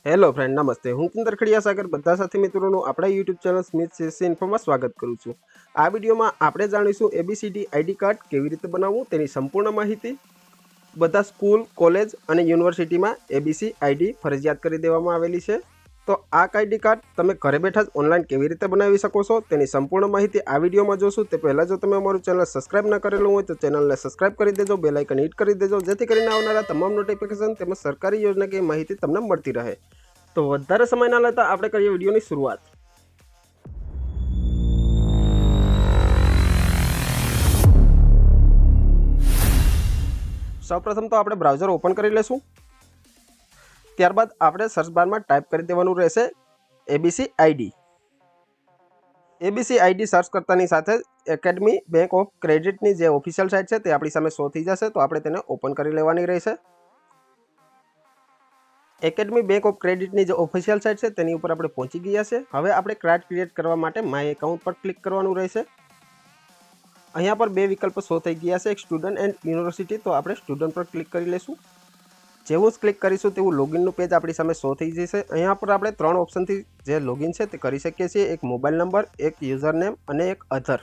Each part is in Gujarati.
હેલો ફ્રેન્ડ, નમસ્તે. હું કિંદર ખડિયા સાગર બધા સાથી મિત્રોનું આપણા યુટ્યુબ ચેનલ સ્મિથ સીસી ઇન્ફોમાં સ્વાગત કરું છું. આ વિડીયોમાં આપણે જાણીશું ABCD આઈડી કાર્ડ કેવી રીતે બનાવવું તેની સંપૂર્ણ માહિતી. બધા સ્કૂલ, કોલેજ અને યુનિવર્સિટીમાં ABC આઈડી ફરજિયાત કરી દેવામાં આવેલી છે. તો આ આઈડી કાર્ડ તમે ઘરે બેઠા જ ઓનલાઈન કેવી રીતે બનાવી શકો છો તેની સંપૂર્ણ માહિતી આ વિડીયોમાં જોશું. તે પહેલાં જો તમે અમારું ચેનલ સબસ્ક્રાઇબ ન કરેલું હોય તો ચેનલને સબસ્ક્રાઇબ કરી દેજો, બેલ આઇકન હિટ કરી દેજો, જેથી કરીને આવનારા તમામ નોટિફિકેશન તેમજ સરકારી યોજનાકીય માહિતી તમને મળતી રહે. તો વધારે સમય ના લેતા આપણે કરીએ વિડીયોની શરૂઆત. સૌપ્રથમ તો આપણે બ્રાઉઝર ઓપન કરી લેશું. ત્યારબાદ આપણે સર્ચ બારમાં ટાઈપ કરી દેવાનું રહેશે ABC ID. ABC ID search કરતાની સાથે એકેડમી બેંક ઓફ ક્રેડિટની જે ઓફિશિયલ સાઇટ છે તે આપણી સામે શો થઈ જશે. તો આપણે તેને ઓપન કરી લેવાની રહેશે. એકેડમી બેંક ઓફ ક્રેડિટની જે ઓફિશિયલ સાઇટ છે તેની ઉપર આપણે પહોંચી ગયા છે. હવે આપણે કાર્ડ ક્રિએટ કરવા માટે માય એકાઉન્ટ પર ક્લિક કરવાનું રહેશે. અહીંયા પર બે વિકલ્પ શો થઈ ગયા છે, એક સ્ટુડન્ટ એન્ડ યુનિવર્સિટી. તો આપણે સ્ટુડન્ટ પર ક્લિક કરી લઈશું. જેવું જ ક્લિક કરીશું તેવું લોગિનનું પેજ આપણી સામે શો થઈ જશે. અહીંયા પર આપણે ત્રણ ઓપ્શનથી જે લોગિન છે તે કરી શકીએ છીએ, એક મોબાઈલ નંબર, એક યુઝર નેમ અને એક અધર.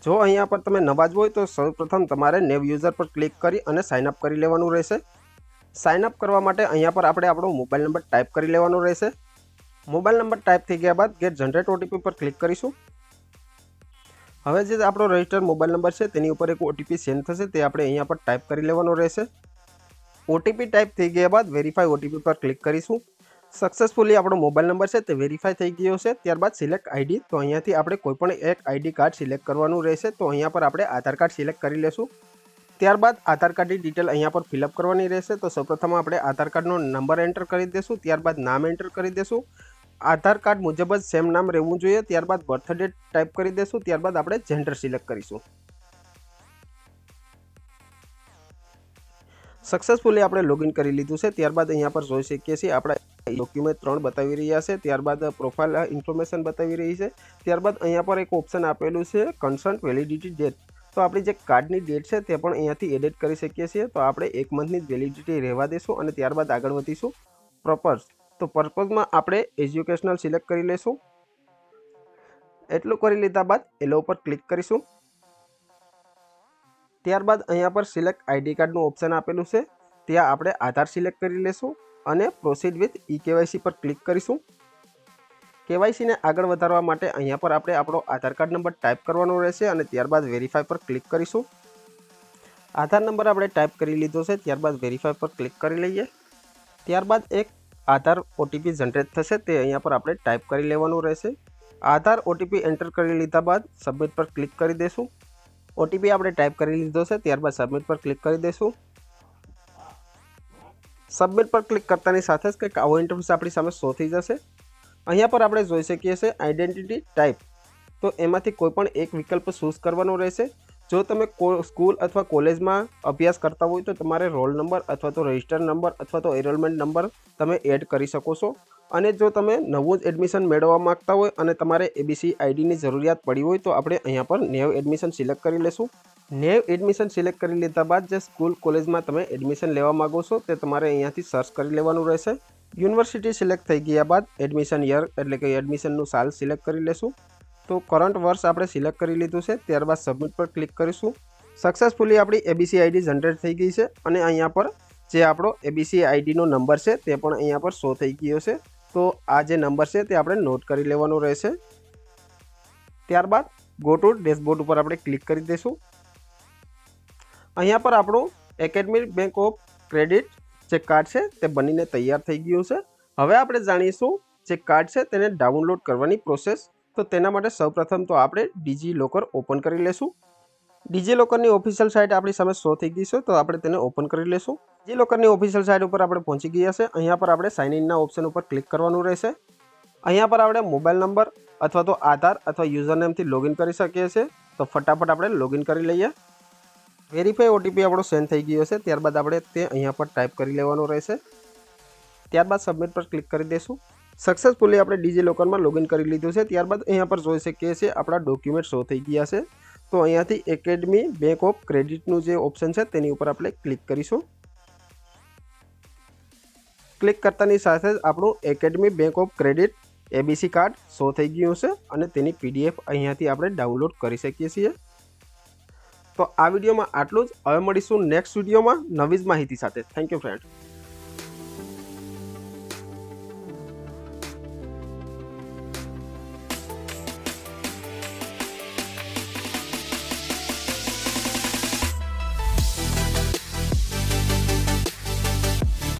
જો અહીંયા પર તમે નવા જ હોય તો સૌપ્રથમ તમારે નેવ યુઝર પર ક્લિક કરી અને સાઇન અપ કરી લેવાનું રહેશે. સાઇન અપ કરવા માટે અહીંયા પર આપણે આપણો મોબાઈલ નંબર ટાઈપ કરી લેવાનો રહેશે. મોબાઈલ નંબર ટાઈપ થઈ ગયા બાદ ગેટ જનરેટ OTP પર ક્લિક કરીશું. હવે જે આપણો રજિસ્ટર્ડ મોબાઈલ નંબર છે તેની ઉપર એક OTP સેન્ડ થશે, તે આપણે અહીંયા પર ટાઈપ કરી લેવાનો રહેશે. OTP ટાઈપ થઈ ગયા બાદ વેરીફાઈ OTP પર ક્લિક કરીશું. સક્સેસફુલી આપણો મોબાઈલ નંબર છે તે વેરીફાઈ થઈ ગયો છે. ત્યારબાદ સિલેક્ટ આઈડી. તો અહીંયાથી આપણે કોઈપણ એક આઈડી કાર્ડ સિલેક્ટ કરવાનું રહેશે. તો અહીંયા પર આપણે આધાર કાર્ડ સિલેક્ટ કરી લેશું. ત્યારબાદ આધાર કાર્ડની ડિટેલ અહીંયા પર ફિલઅપ કરવાની રહેશે. તો સૌપ્રથમ આપણે આધાર કાર્ડનો નંબર એન્ટર કરી દઈશું. ત્યારબાદ નામ એન્ટર કરી દઈશું. આધાર કાર્ડ મુજબ જ સેમ નામ રહેવું જોઈએ. ત્યારબાદ બર્થ ડેટ ટાઈપ કરી દઈશું. ત્યારબાદ આપણે જેન્ડર સિલેક્ટ કરીશું. સક્સેસફુલી આપણે લોગિન કરી લીધું છે. ત્યારબાદ અહીંયા પર જોઈ શકીએ છીએ આપણા ડોક્યુમેન્ટ 3 બતાવી રહ્યા છે. ત્યારબાદ પ્રોફાઇલ ઇન્ફોર્મેશન બતાવી રહી છે. ત્યારબાદ અહીંયા પર એક ઓપ્શન આપેલું છે કન્સન્ટ વેલિડિટી ડેટ. તો આપણી જે કાર્ડની ડેટ છે તે પણ અહીંયાથી એડિટ કરી શકીએ છીએ. તો આપણે 1 મંથની વેલિડિટી રહેવા દઈશું અને ત્યારબાદ આગળ વધીશું. પર્પઝ. તો પર્પઝમાં આપણે એજ્યુકેશનલ સિલેક્ટ કરી લઈશું. એટલું કરી લીધા બાદ એલો ઉપર ક્લિક કરીશું. ત્યારબાદ અહીંયા પર સિલેક્ટ આઈડી કાર્ડનું ઓપ્શન આપેલું છે, ત્યાં આપણે આધાર સિલેક્ટ કરી લઈશું અને પ્રોસીડ વિથ eKYC પર ક્લિક કરીશું. KYCને આગળ વધારવા માટે અહીંયા પર આપણે આપણો આધાર કાર્ડ નંબર ટાઈપ કરવાનો રહેશે અને ત્યારબાદ વેરીફાઈ પર ક્લિક કરીશું. આધાર નંબર આપણે ટાઈપ કરી લીધો છે. ત્યારબાદ વેરીફાઈ પર ક્લિક કરી લઈએ. ત્યારબાદ એક આધાર OTP જનરેટ થશે, તે અહીંયા પર આપણે ટાઈપ કરી લેવાનું રહેશે. આધાર OTP એન્ટર કરી લીધા બાદ સબમિટ પર ક્લિક કરી દઈશું. OTP આપણે ટાઈપ કરી લીધો છે. ત્યારબાદ સબમિટ પર ક્લિક કરી દઈશું. સબમિટ પર ક્લિક કરતાની સાથે જ કંઈક આવો ઇન્ટરફેસ આપણી સામે શો થઈ જશે. અહીંયા પર આપણે જોઈ શકીએ છીએ આઈડેન્ટિટી ટાઈપ. તો એમાંથી કોઈ પણ એક વિકલ્પ ચૂઝ કરવાનો રહેશે. જો તમે સ્કૂલ અથવા કોલેજમાં અભ્યાસ કરતા હોય તો તમારે રોલ નંબર અથવા તો રજિસ્ટર નંબર અથવા તો એનરોલમેન્ટ નંબર તમે એડ કરી શકો છો. અને જો તમે નવું જ એડમિશન મેળવવા માગતા હોય અને તમારે ABC આઈડીની જરૂરિયાત પડી હોય તો આપણે અહીંયા પર નેવ એડમિશન સિલેક્ટ કરી લેશું. નેવ એડમિશન સિલેક્ટ કરી લીધા બાદ જે સ્કૂલ કોલેજમાં તમે એડમિશન લેવા માગો છો તે તમારે અહીંયાથી સર્ચ કરી લેવાનું રહેશે. યુનિવર્સિટી સિલેક્ટ થઈ ગયા બાદ એડમિશન યર એટલે કે એડમિશનનું સાલ સિલેક્ટ કરી લેશું. તો કરંટ વર્ષ આપણે સિલેક્ટ કરી લીધું છે. ત્યારબાદ સબમિટ પર ક્લિક કરીશું. સક્સેસફુલી આપણી ABC આઈડી જનરેટ થઈ ગઈ છે અને અહીંયા પર જે આપણો ABC આઈડીનો નંબર છે તે પણ અહીંયા પર શો થઈ ગયો છે. તો આ જે નંબર છે તે આપણે નોટ કરી લેવાનો રહેશે. ત્યારબાદ ગો ટુ ડેશબોર્ડ ઉપર આપણે ક્લિક કરી દઈશું. અહીંયા પર આપણું એકેડમી બેંક ઓફ ક્રેડિટ જે કાર્ડ છે તે બનીને તૈયાર થઈ ગયું છે. હવે આપણે જાણીશું જે કાર્ડ છે તેને ડાઉનલોડ કરવાની પ્રોસેસ. તો તેના માટે સૌપ્રથમ તો આપણે ડિજીલોકર ઓપન કરી લેશું. ડિજીલોકરની ઓફિશિયલ સાઇટ આપણી સામે શો થઈ ગઈ છે, તો આપણે તેને ઓપન કરી લેશું. ડિજીલોકરની ઓફિશિયલ સાઇટ ઉપર આપણે પહોંચી ગયા છે. અહીંયા પર આપણે સાઇન ઇનના ઓપ્શન ઉપર ક્લિક કરવાનું રહેશે. અહીંયા પર આપણે મોબાઈલ નંબર અથવા તો આધાર અથવા યુઝરનેમથી લોગિન કરી શકીએ છીએ. તો ફટાફટ આપણે લોગિન કરી લઈએ. વેરીફાઈ OTP આપણો સેન્ડ થઈ ગયો છે. ત્યારબાદ આપણે તે અહીંયા પર ટાઈપ કરી લેવાનો રહેશે. ત્યારબાદ સબમિટ પર ક્લિક કરી દઈશું. સક્સેસફુલી આપણે ડિજીલોકરમાં લોગિન કરી લીધું છે. ત્યારબાદ અહીંયા પર જોઈ શકીએ છીએ આપણા ડોક્યુમેન્ટ શો થઈ ગયા છે. તો અહીંયાથી એકેડમી બેંક ઓફ ક્રેડિટનું જે ઓપ્શન છે તેની ઉપર આપણે ક્લિક કરીશું. ક્લિક કરતાની સાથે જ આપણું academy bank of credit ABC card show થઈ ગયું છે અને તેની પીડીએફ અહીંયાથી આપણે ડાઉનલોડ કરી શકીએ છીએ। તો આ વિડીયોમાં આટલું જ। હવે મળીશું નેક્સ્ટ વિડીયોમાં નવી જ માહિતી સાથે। Thank you friend.